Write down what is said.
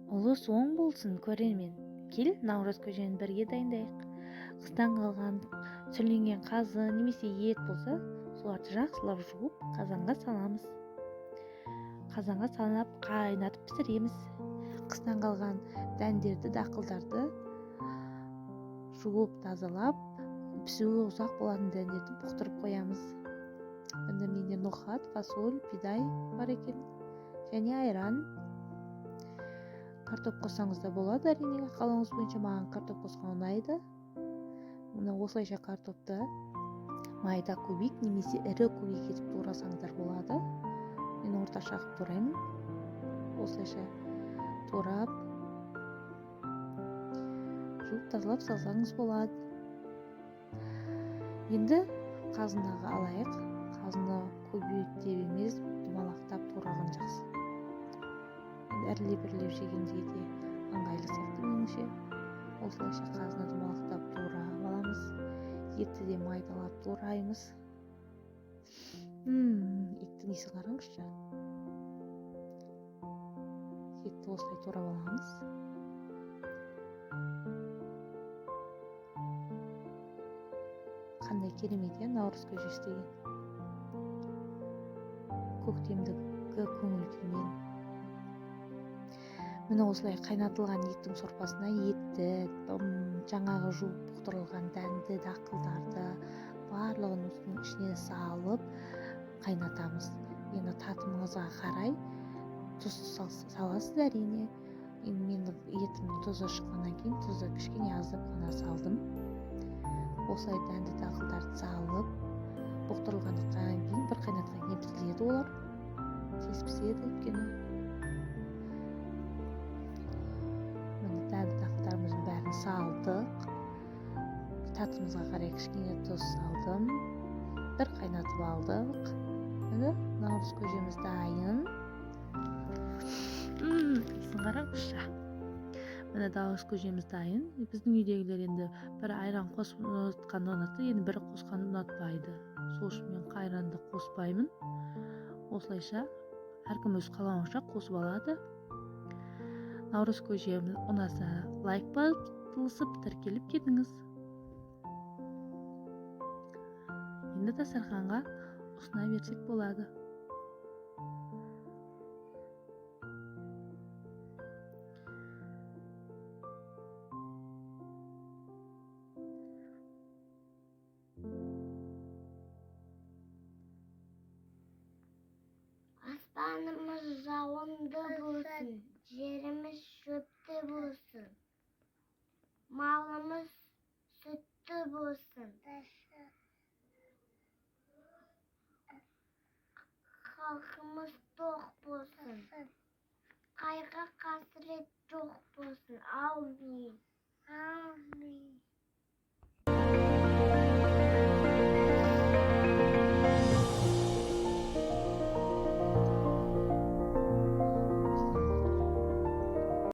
Улус оң болсын көрермен. Кел, наурыз көжені бірге дайындайық. Қыстан қалған сүрленген қазы немесе ет болса, соларды жақсылап жуып, қазанға саламыз. Қазанға салып, қайнатып пісіреміз. Қыстан қалған дәндерді, дақылдарды жуып, тазалап, пісуі ұзақ болатын дәндерді бұқтырып қоямыз. Бұнда менде ноқат, фасоль, бидай бар екен, және айран. Картоп қоссаңыз да болады, әрине, қалауыңыз бойынша. Маған картоп қосқан ұнайды. Мына осылайша картопты майда кубик немесе ірі кубик етіп турасаңыздар болады. Мен орташа қылып тураймын. Осылайша турап, жуып тазалап салсаңыз болады. Енді қазынаға алайық. Қазына көбейтіп емес, домалақтап тураған жақсы. Әрлеп-әрлеп жегенде де ыңғайлы сияқты меніңше. Осылайша қазына домалақтап турап аламыз. Етті де майдалап тураймыз. Еттің иісін қараңызшы. Етті осылай турап аламыз. Қандай керемет, наурыз көжесі деген. Көктемдегі көңіл күймен. Міне осылай қайнатылған еттің сорпасына етті, жаңағы жуып бұқтырылған дәнді, дақылдарды барлығын осының ішіне салып қайнатамыз. Енді татымыңызға қарай тұз саласыз әрине. Мен етімнің тұзы шыққаннан кейін тұзды кішкене аздап қана салдым. Осылай дәнді дақылдарды салып бұқтырылғандықтан кейін бір қайнатқан кейін пісіреді олар. Тез піседі өйткені. Дәнді дақылдарымыздың бәрін салдық. Татымызға қарай кішкене тұз салдым. Бір қайнатып алдық. Міне наурыз көжеміз дайын. Иісін қараңызшы. Міне наурыз көжеміз дайын. Біздің үйдегілер енді бір айран қосып ұнатқанды ұнатты, енді бірі қосқанды ұнатпайды. Сол үшін мен айранды қоспаймын. Осылайша әркім өз қалауынша қосып алады. Наурыз көжем ұнаса лайк басып, тіркеліп кетіңіз. Енді дастарханға ұсына берсек болады. Аспанымыз жауынды болсын, жеріміз шөпті болсын, малымыз сүтті болсын, халқымыз тоқ болсын, қайғы қасірет жоқ болсын. Аумин.